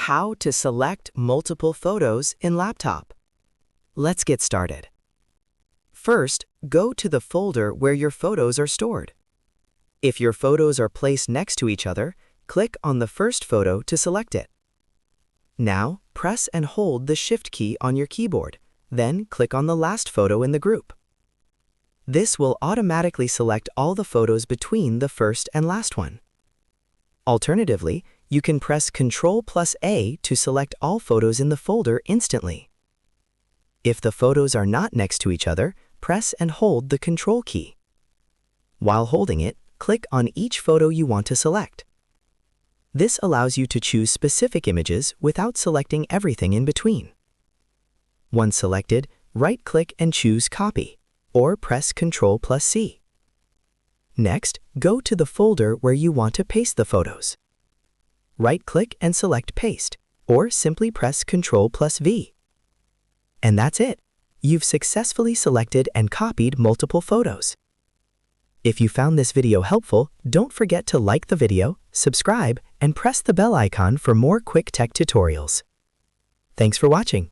How to select multiple photos in laptop. Let's get started. First, go to the folder where your photos are stored. If your photos are placed next to each other, click on the first photo to select it. Now, press and hold the Shift key on your keyboard, then click on the last photo in the group. This will automatically select all the photos between the first and last one. Alternatively, you can press Ctrl+A to select all photos in the folder instantly. If the photos are not next to each other, press and hold the Ctrl key. While holding it, click on each photo you want to select. This allows you to choose specific images without selecting everything in between. Once selected, right-click and choose Copy, or press Ctrl+C. Next, go to the folder where you want to paste the photos. Right-click and select Paste, or simply press Ctrl+V. And that's it. You've successfully selected and copied multiple photos. If you found this video helpful, don't forget to like the video, subscribe, and press the bell icon for more quick tech tutorials. Thanks for watching.